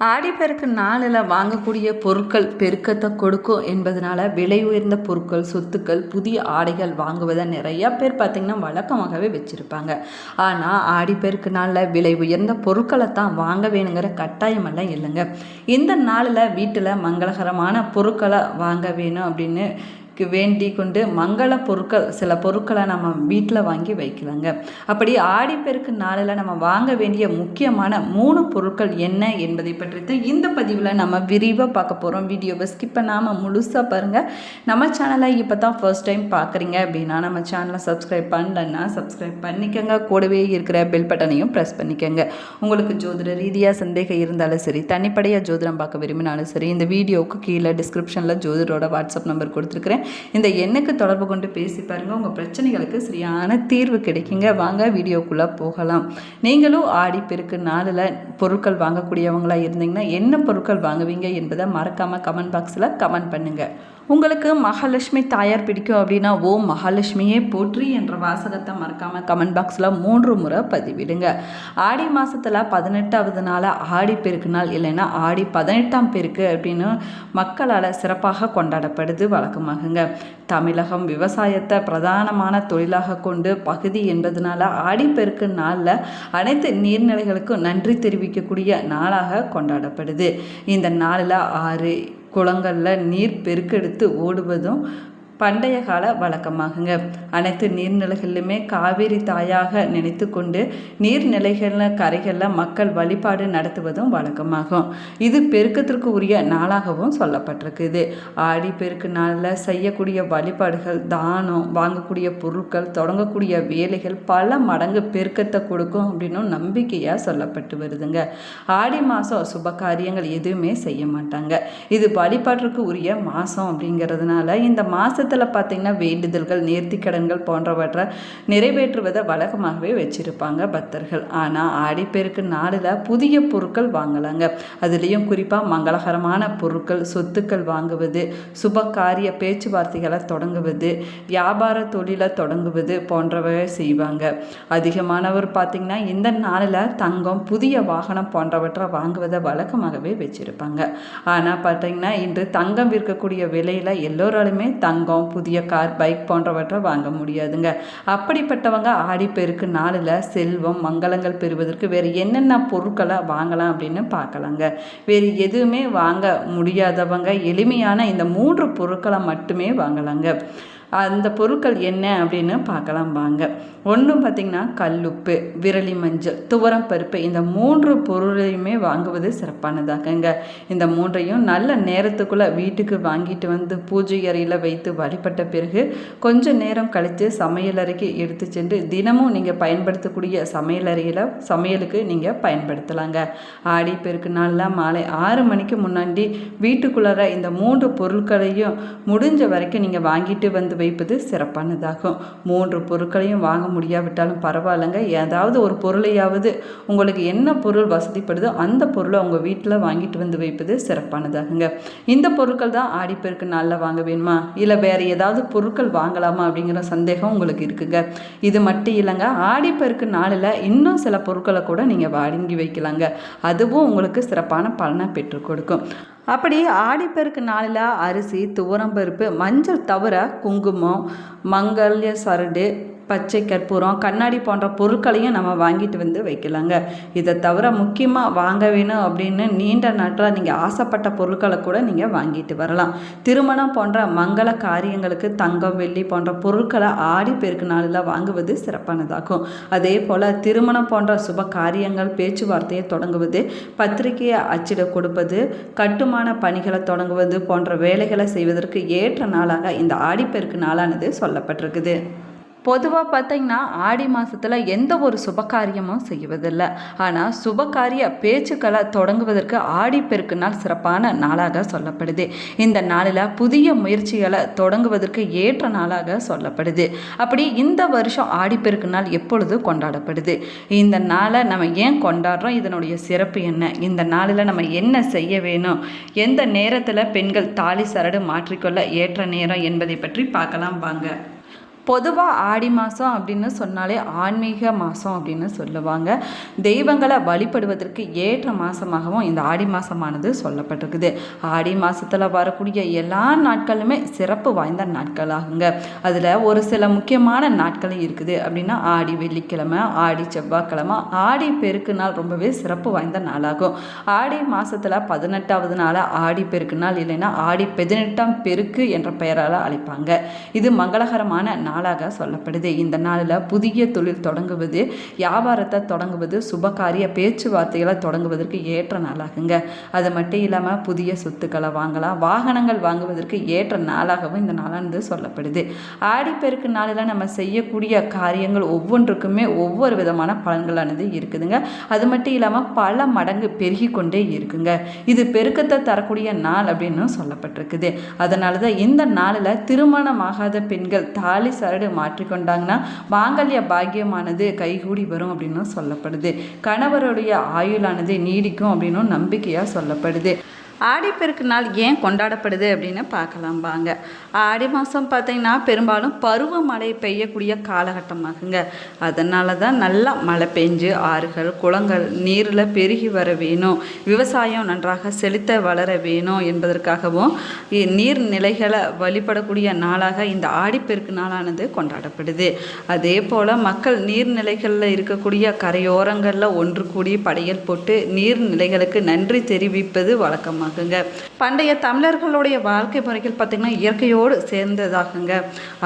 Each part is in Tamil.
ஆடிப்பெருக்கு நாளில் வாங்கக்கூடிய பொருட்கள் பெருக்கத்தை கொடுக்கும் என்பதனால விலை உயர்ந்த பொருட்கள், சொத்துக்கள், புதிய ஆடைகள் வாங்குவதை நிறையா பேர் பார்த்திங்கன்னா வழக்கமாகவே வச்சுருப்பாங்க. ஆனால் ஆடிப்பெருக்கு நாளில் விலை உயர்ந்த பொருட்களை தான் வாங்க வேணுங்கிற கட்டாயமெல்லாம் இல்லைங்க. இந்த நாளில் வீட்டில் மங்களகரமான பொருட்களை வாங்க வேணும் அப்படின்னு வேண்டி கொண்டு மங்கள பொருட்கள் சில பொருட்களை நம்ம வீட்டில் வாங்கி வைக்கலாங்க. அப்படி ஆடிப்பெருக்கு நாளில் நம்ம வாங்க வேண்டிய முக்கியமான 3 பொருட்கள் என்ன என்பதை பற்றி இந்த பதிவில் நம்ம விரிவாக பார்க்க போகிறோம். வீடியோவை ஸ்கிப் பண்ணாமல் முழுசாக பாருங்கள். நம்ம சேனலை இப்போ தான் ஃபர்ஸ்ட் டைம் பார்க்குறீங்க அப்படின்னா நம்ம சேனலை சப்ஸ்கிரைப் பண்ணலன்னா சப்ஸ்கிரைப் பண்ணிக்கோங்க. கூடவே இருக்கிற பெல் பட்டனையும் ப்ரெஸ் பண்ணிக்கோங்க. உங்களுக்கு ஜோதிட ரீதியாக சந்தேகம் இருந்தாலும் சரி, தனிப்படையாக ஜோதிடம் பார்க்க விரும்பினாலும் சரி, இந்த வீடியோவுக்கு கீழே டிஸ்கிரிப்ஷனில் ஜோதிடரோட வாட்ஸ்அப் நம்பர் கொடுத்துருக்குறேன். இந்த எண்ணுக்கு தொடர்பு கொண்டு பேசி பாருங்கள். உங்கள் பிரச்சனைகளுக்கு சரியான தீர்வு கிடைக்குங்க. வாங்க வீடியோக்குள்ளே போகலாம். நீங்களும் ஆடிப்பெருக்கு நாளில் பொருட்கள் வாங்கக்கூடியவங்களாக இருந்தீங்கன்னா என்ன பொருட்கள் வாங்குவீங்க என்பதை மறக்காமல் கமெண்ட் பாக்ஸில் கமெண்ட் பண்ணுங்கள். உங்களுக்கு மகாலட்சுமி தாயார் பிடிக்கும் அப்படின்னா ஓம் மகாலட்சுமியே போற்றி என்ற வாசகத்தை மறக்காமல் கமெண்ட் பாக்ஸில் 3 முறை பதிவிடுங்க. ஆடி மாதத்தில் 18வது நாள் ஆடிப்பெருக்கு நாள், இல்லைன்னா ஆடி 18ஆம் பெருக்கு அப்படின்னு மக்களால் சிறப்பாக கொண்டாடப்படுது வழக்கமாகுங்க. தமிழகம் விவசாயத்தை பிரதானமான தொழிலாக கொண்டு பகுதி என்பதனால ஆடிப்பெருக்கு நாளில் அனைத்து நீர்நிலைகளுக்கும் நன்றி தெரிவிக்கக்கூடிய நாளாக கொண்டாடப்படுது. இந்த நாளில் ஆறு குளங்களில் நீர் பெருக்கெடுத்து ஓடுவதும் பண்டைய கால வழக்கமாகுங்க. அனைத்து நீர்நிலைகளிலுமே காவேரி தாயாக நினைத்து கொண்டு நீர்நிலைகளில் கரைகளில் மக்கள் வழிபாடு நடத்துவதும் வழக்கமாகும். இது பெருக்கத்திற்கு உரிய நாளாகவும் சொல்லப்பட்டிருக்குது. ஆடி பெருக்கு நாளில் செய்யக்கூடிய வழிபாடுகள், தானம், வாங்கக்கூடிய பொருட்கள், தொடங்கக்கூடிய வேலைகள் பல மடங்கு பெருக்கத்தை கொடுக்கும் அப்படின்னு நம்பிக்கையாக சொல்லப்பட்டு வருதுங்க. ஆடி மாதம் சுப காரியங்கள் எதுவுமே செய்ய மாட்டாங்க. இது வழிபாட்டிற்கு உரிய மாதம் அப்படிங்கிறதுனால இந்த மாதம் பார்த்தீங்கன்னா வேண்டுதல்கள், நேர்த்திக்கடன்கள் போன்றவற்றை நிறைவேற்றுவதை வழக்கமாகவே வச்சிருப்பாங்க பக்தர்கள். ஆனால் ஆடிப்பெருக்கு நாளில் புதிய பொருட்கள் வாங்கலாங்க. அதுலேயும் குறிப்பாக மங்களகரமான பொருட்கள், சொத்துக்கள் வாங்குவது, சுப காரிய பேச்சுவார்த்தைகளை தொடங்குவது, வியாபார தொழிலை தொடங்குவது போன்றவை செய்வாங்க. அதிகமானவர் பார்த்திங்கன்னா இந்த நாளில் தங்கம், புதிய வாகனம் போன்றவற்றை வாங்குவதை வழக்கமாகவே வச்சிருப்பாங்க. ஆனால் பார்த்தீங்கன்னா இன்று தங்கம் விற்கக்கூடிய விலையில் எல்லோராலுமே தங்கம், புதிய கார், பைக் போன்றவற்றை வாங்க முடியாதுங்க. அப்படிப்பட்டவங்க ஆடிப்பெருக்கு நாளில் செல்வம், மங்களங்கள் பெறுவதற்கு வேறு என்னென்ன பொருட்களை வாங்கலாம் அப்படின்னு பார்க்கலாங்க. வேறு எதுவுமே வாங்க முடியாதவங்க எளிமையான இந்த 3 பொருட்களை மட்டுமே வாங்கலாங்க. அந்த பொருட்கள் என்ன அப்படின்னு பார்க்கலாம் வாங்க. ஒன்று பார்த்திங்கன்னா கல்லுப்பு, விரலி மஞ்சள், துவரம் பருப்பு, இந்த 3 பொருளையுமே வாங்குவது சிறப்பானதாகங்க. இந்த 3ஐயும் நல்ல நேரத்துக்குள்ளே வீட்டுக்கு வாங்கிட்டு வந்து பூஜை அறையில் வைத்து வழிபட்ட பிறகு கொஞ்சம் நேரம் கழித்து சமையலறைக்கு எடுத்து சென்று தினமும் நீங்கள் பயன்படுத்தக்கூடிய சமையலுக்கு நீங்கள் பயன்படுத்தலாங்க. ஆடிப்பெருக்கு நாளில் மாலை 6 மணிக்கு முன்னாடி வீட்டுக்குள்ளார இந்த 3 பொருட்களையும் முடிஞ்ச வரைக்கும் நீங்கள் வாங்கிட்டு வந்து வைப்பது சிறப்பானதாகும். 3 பொருட்களையும் வாங்க முடியாவிட்டாலும் பரவாயில்லைங்க. ஏதாவது ஒரு பொருளையாவது உங்களுக்கு என்ன பொருள் வசதிப்படுதோ அந்த பொருளை உங்கள் வீட்டில் வாங்கிட்டு வந்து வைப்பது சிறப்பானதாகுங்க. இந்த பொருட்கள் தான் ஆடிப்பெருக்கு நாளில் வாங்க வேணுமா, இல்லை வேறு ஏதாவது பொருட்கள் வாங்கலாமா அப்படிங்கிற சந்தேகம் உங்களுக்கு இருக்குங்க. இது மட்டும் இல்லைங்க, ஆடிப்பெருக்கு நாளில் இன்னும் சில பொருட்களை கூட நீங்கள் வாங்கி வைக்கலாங்க. அதுவும் உங்களுக்கு சிறப்பான பலனை பெற்றுக் கொடுக்கும். அப்படி ஆடிப்பெருக்கு நாளில் அரிசி, துவரம்பருப்பு, மஞ்சள் தவிர குங்குமம், மங்கல்ய சரடு, பச்சை கற்பூரம், கண்ணாடி போன்ற பொருட்களையும் நம்ம வாங்கிட்டு வந்து வைக்கலாங்க. இதை தவிர முக்கியமாக வாங்க வேணும் அப்படின்னு நீண்ட நாட்களாக நீங்கள் ஆசைப்பட்ட பொருட்களை கூட நீங்கள் வாங்கிட்டு வரலாம். திருமணம் போன்ற மங்கள காரியங்களுக்கு தங்கம், வெள்ளி போன்ற பொருட்களை ஆடிப்பெருக்கு நாளில் வாங்குவது சிறப்பானதாகும். அதே போல் திருமணம் போன்ற சுப காரியங்கள், பேச்சுவார்த்தையை தொடங்குவது, பத்திரிகையை அச்சிட கொடுப்பது, கட்டுமான பணிகளை தொடங்குவது போன்ற வேலைகளை செய்வதற்கு ஏற்ற நாளாக இந்த ஆடிப்பெருக்கு நாளானது சொல்லப்பட்டிருக்குது. பொதுவாக பார்த்தீங்கன்னா ஆடி மாதத்தில் எந்த ஒரு சுபகாரியமும் செய்வதில்லை. ஆனால் சுபகாரிய பேச்சுக்களை தொடங்குவதற்கு ஆடிப்பெருக்கு நாள் சிறப்பான நாளாக சொல்லப்படுது. இந்த நாளில் புதிய முயற்சிகளை தொடங்குவதற்கு ஏற்ற நாளாக சொல்லப்படுது. அப்படி இந்த வருஷம் ஆடிப்பெருக்கு நாள் எப்பொழுது கொண்டாடப்படுது, இந்த நாளை நம்ம ஏன் கொண்டாடுறோம், இதனுடைய சிறப்பு என்ன, இந்த நாளில் நம்ம என்ன செய்ய வேணும், எந்த நேரத்தில் பெண்கள் தாலி சரடு மாற்றிக்கொள்ள ஏற்ற நேரம் என்பதை பற்றி பார்க்கலாம் வாங்க. பொதுவாக ஆடி மாதம் அப்படின்னு சொன்னாலே ஆன்மீக மாதம் அப்படின்னு சொல்லுவாங்க. தெய்வங்களை வழிபடுவதற்கு ஏற்ற மாதமாகவும் இந்த ஆடி மாதமானது சொல்லப்பட்டிருக்குது. ஆடி மாதத்தில் வரக்கூடிய எல்லா நாட்களுமே சிறப்பு வாய்ந்த நாட்களாகுங்க. அதில் ஒரு சில முக்கியமான நாட்கள் இருக்குது அப்படின்னா ஆடி வெள்ளிக்கிழமை, ஆடி செவ்வாய்க்கிழமை, ஆடி பெருக்கு நாள் ரொம்பவே சிறப்பு வாய்ந்த நாளாகும். ஆடி மாதத்தில் 18வது நாள் ஆடி பெருக்கு நாள், இல்லைன்னா ஆடி 18ஆம் பெருக்கு என்ற பெயரால் அழைப்பாங்க. இது மங்களகரமான நாளாக சொல்லப்படுது. இந்த நாளில் புதிய தொழில் தொடங்குவது, வியாபாரத்தை தொடங்குவது, சுபகாரிய பேச்சுவார்த்தைகளை தொடங்குவதற்கு ஏற்ற நாளாகுங்க. அது மட்டும் இல்லாமல் புதிய சொத்துக்களை வாங்கலாம், வாகனங்கள் வாங்குவதற்கு ஏற்ற நாளாகவும் இந்த நாளானது சொல்லப்படுது. ஆடிப்பெருக்கு நாளில் நம்ம செய்யக்கூடிய காரியங்கள் ஒவ்வொன்றுக்குமே ஒவ்வொரு விதமான பலன்களானது இருக்குதுங்க. அது மட்டும் இல்லாமல் பல மடங்கு பெருகி கொண்டே இருக்குங்க. இது பெருக்கத்தை தரக்கூடிய நாள் அப்படின்னு சொல்லப்பட்டிருக்குது. அதனால தான் இந்த நாளில் திருமணமாகாத பெண்கள் தாலி சரடு மாற்றிக்கொண்டாங்கன்னா மாங்கல்ய பாக்கியமானது கைகூடி வரும் அப்படின்னு சொல்லப்படுது. கணவருடைய ஆயுளானது நீடிக்கும் அப்படின்னு நம்பிக்கையாக சொல்லப்படுது. ஆடிப்பெருக்கு நாள் ஏன் கொண்டாடப்படுது அப்படின்னு பார்க்கலாம் வாங்க. ஆடி மாதம் பார்த்திங்கன்னா பெரும்பாலும் பருவமழை பெய்யக்கூடிய காலகட்டமாகுங்க. அதனால தான் நல்லா மழை பெஞ்சு ஆறுகள் குளங்கள் நீரில் பெருகி வர வேணும், விவசாயம் நன்றாக செழித்த வளர வேணும் என்பதற்காகவும் நீர்நிலைகளை வழிபடக்கூடிய நாளாக இந்த ஆடிப்பெருக்கு நாளானது கொண்டாடப்படுது. அதே போல் மக்கள் நீர்நிலைகளில் இருக்கக்கூடிய கரையோரங்களில் ஒன்று கூடி படையல் போட்டு நீர்நிலைகளுக்கு நன்றி தெரிவிப்பது வழக்கமாக. பண்டைய தமிழர்களுடைய வாழ்க்கை முறைகள் பார்த்திங்கன்னா இயற்கையோடு சேர்ந்ததாகுங்க.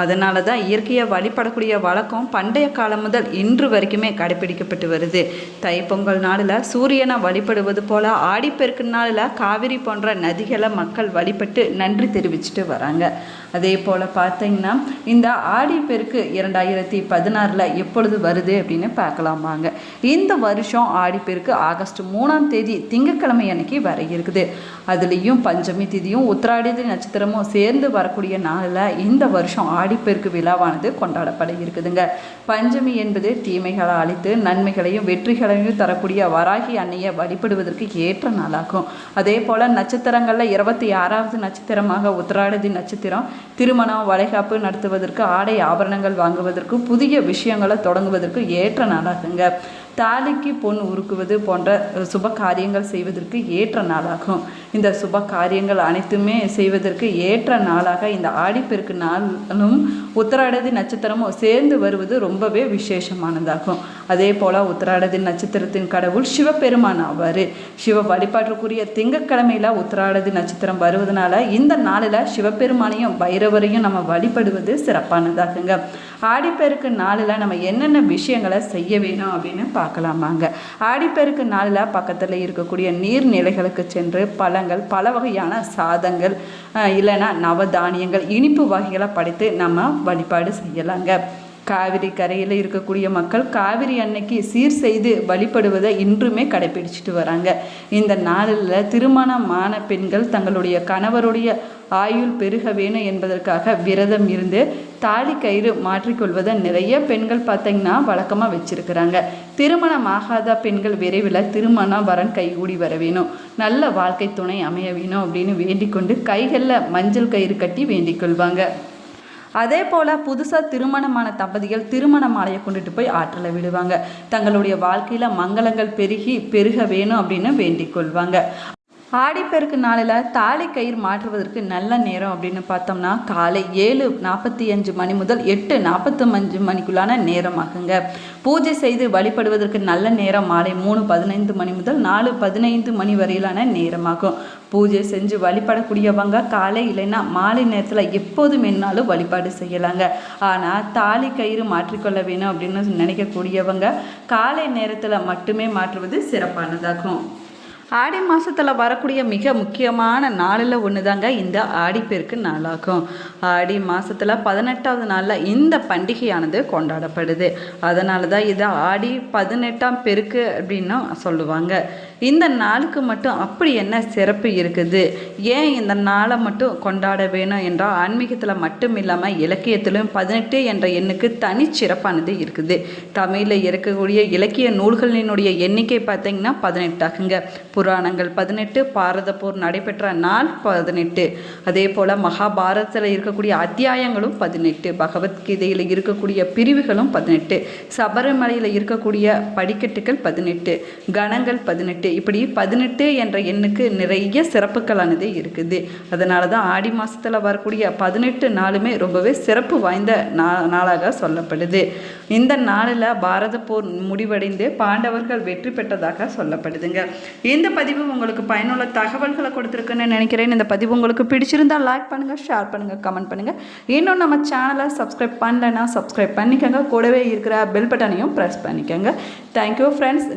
அதனால தான் இயற்கையை வழிபடக்கூடிய வழக்கம் பண்டைய காலம் முதல் இன்று வரைக்குமே கடைபிடிக்கப்பட்டு வருது. தைப்பொங்கல் நாளில் சூரியனை வழிபடுவது போல ஆடிப்பெருக்கு நாளில் காவிரி போன்ற நதிகளை மக்கள் வழிபட்டு நன்றி தெரிவிச்சுட்டு வராங்க. அதே போல் பார்த்திங்கன்னா இந்த ஆடிப்பெருக்கு 2016 எப்பொழுது வருது அப்படின்னு பார்க்கலாம் வாங்க. இந்த வருஷம் ஆடிப்பெருக்கு ஆகஸ்ட் 3ஆம் தேதி திங்கட்கிழமை அன்னைக்கு வர இருக்குது. அதுலேயும் பஞ்சமி திதியும் உத்திராடி நட்சத்திரமும் சேர்ந்து வரக்கூடிய நாளில் இந்த வருஷம் ஆடிப்பெருக்கு விழாவானது கொண்டாடப்பட இருக்குதுங்க. பஞ்சமி என்பது தீமைகளை அழித்து நன்மைகளையும் வெற்றிகளையும் தரக்கூடிய வராகி அன்னையை வழிபடுவதற்கு ஏற்ற நாளாகும். அதே போல் நட்சத்திரங்களில் 26வது நட்சத்திரமாக உத்திராடி நட்சத்திரம் திருமணம் வளைகாப்பு நடத்துவதற்கு, ஆடை ஆபரணங்கள் வாங்குவதற்கு, புதிய விஷயங்களை தொடங்குவதற்கு ஏற்ற நாளாகுங்க. தாலிக்கு பொன் உருக்குவது போன்ற சுப காரியங்கள் செய்வதற்கு ஏற்ற நாளாகும். இந்த சுப காரியங்கள் அனைத்துமே செய்வதற்கு ஏற்ற நாளாக இந்த ஆடிப்பெருக்கு நாளும் உத்திராடதி நட்சத்திரமும் சேர்ந்து வருவது ரொம்பவே விசேஷமானதாகும். அதே போல் உத்திராடதி நட்சத்திரத்தின் கடவுள் சிவபெருமான் ஆவார். சிவ வழிபாட்டுக்குரிய திங்கட்கிழமையில் உத்திராடதி நட்சத்திரம் வருவதனால இந்த நாளில் சிவபெருமானையும் பைரவரையும் நம்ம வழிபடுவது சிறப்பானதாகுங்க. ஆடிப்பெருக்கு நாளில் நம்ம என்னென்ன விஷயங்களை செய்ய வேணும் அப்படின்னு பார்க்கலாமாங்க. ஆடிப்பெருக்கு நாளில் பக்கத்தில் இருக்கக்கூடிய நீர்நிலைகளுக்கு சென்று பழங்கள், பல வகையான சாதங்கள், இல்லைன்னா நவதானியங்கள், இனிப்பு வகைகளை படைத்து நம்ம வழிபாடு செய்யலாங்க. காவிரி கரையில் இருக்கக்கூடிய மக்கள் காவிரி அன்னைக்கு சீர் செய்து வழிபடுவதை இன்றுமே கடைபிடிச்சிட்டு வராங்க. இந்த நாளில் திருமணமான பெண்கள் தங்களுடைய கணவருடைய ஆயுள் பெருக வேணும் என்பதற்காக விரதம் இருந்து தாலி கயிறு மாற்றிக்கொள்வதை நிறைய பெண்கள் பார்த்திங்கன்னா வழக்கமாக வச்சுருக்கிறாங்க. திருமணமாகாத பெண்கள் விரைவில் திருமண வரன் கைகூடி வர வேணும், நல்ல வாழ்க்கை துணை அமைய வேணும் அப்படின்னு வேண்டிக் கொண்டு கைகளில் மஞ்சள் கயிறு கட்டி வேண்டிக் கொள்வாங்க. அதே போல் புதுசாக திருமணமான தம்பதிகள் திருமண மாலையை கொண்டுட்டு போய் ஆற்றலை விடுவாங்க. தங்களுடைய வாழ்க்கையில் மங்களங்கள் பெருக வேணும் அப்படின்னு வேண்டிக் கொள்வாங்க. ஆடிப்பெருக்கு நாளில் தாலி கயிறு மாற்றுவதற்கு நல்ல நேரம் அப்படின்னு பார்த்தோம்னா காலை 7:45 மணி முதல் 8:45 மணிக்குள்ளான நேரமாகுங்க. பூஜை செய்து வழிபடுவதற்கு நல்ல நேரம் மாலை 3:15 மணி முதல் 4:15 மணி வரையிலான நேரமாகும். பூஜை செஞ்சு வழிபடக்கூடியவங்க காலை இல்லைன்னா மாலை நேரத்தில் எப்போது வேணாலும் வழிபாடு செய்யலாங்க. ஆனால் தாலி கயிறு மாற்றிக்கொள்ள வேணும் அப்படின்னு நினைக்கக்கூடியவங்க காலை நேரத்தில் மட்டுமே மாற்றுவது சிறப்பானதாகும். ஆடி மாதத்தில் வரக்கூடிய மிக முக்கியமான நாளில் ஒன்று தாங்க இந்த ஆடிப்பெருக்கு நாளாகும். ஆடி மாதத்தில் 18வது நாளில் இந்த பண்டிகையானது கொண்டாடப்படுது. அதனால தான் இதை ஆடி 18ஆம் பெருக்கு அப்படின்னு சொல்லுவாங்க. இந்த நாளுக்கு மட்டும் அப்படி என்ன சிறப்பு இருக்குது, ஏன் இந்த நாளை மட்டும் கொண்டாட வேணும் என்றால் ஆன்மீகத்தில் மட்டும் இல்லாமல் இலக்கியத்திலும் 18 என்ற எண்ணுக்கு தனி சிறப்பானது இருக்குது. தமிழில் இருக்கக்கூடிய இலக்கிய நூல்களினுடைய எண்ணிக்கை பார்த்தீங்கன்னா 18 ஆகுங்க. புராணங்கள் 18, பாரத போர் நடைபெற்ற நாள் 18, அதே போல் மகாபாரதத்தில் இருக்கக்கூடிய அத்தியாயங்களும் 18, பகவத்கீதையில் இருக்கக்கூடிய பிரிவுகளும் 18, சபரிமலையில் இருக்கக்கூடிய படிக்கட்டுகள் 18, கணங்கள் 18, இப்படி 18 என்ற எண்ணுக்கு நிறைய சிறப்புகளானது இருக்குது. அதனால தான் ஆடி மாதத்தில் வரக்கூடிய 18 நாளுமே ரொம்பவே சிறப்பு வாய்ந்த நாளாக சொல்லப்படுது. இந்த நாளில் பாரத போர் முடிவடைந்து பாண்டவர்கள் வெற்றி பெற்றதாக சொல்லப்படுதுங்க. இந்த பதிவு உங்களுக்கு பயனுள்ள தகவல்களை கொடுத்துருக்குன்னு நினைக்கிறேன். இந்த பதிவு உங்களுக்கு பிடிச்சிருந்தால் லைக் பண்ணுங்கள், ஷேர் பண்ணுங்கள், கமெண்ட் பண்ணுங்கள். இன்னும் நம்ம சேனலை சப்ஸ்கிரைப் பண்ணலைன்னா சப்ஸ்கிரைப் பண்ணிக்கோங்க. கூடவே இருக்கிற பெல் பட்டனையும் ப்ரெஸ் பண்ணிக்கோங்க. Thank you friends.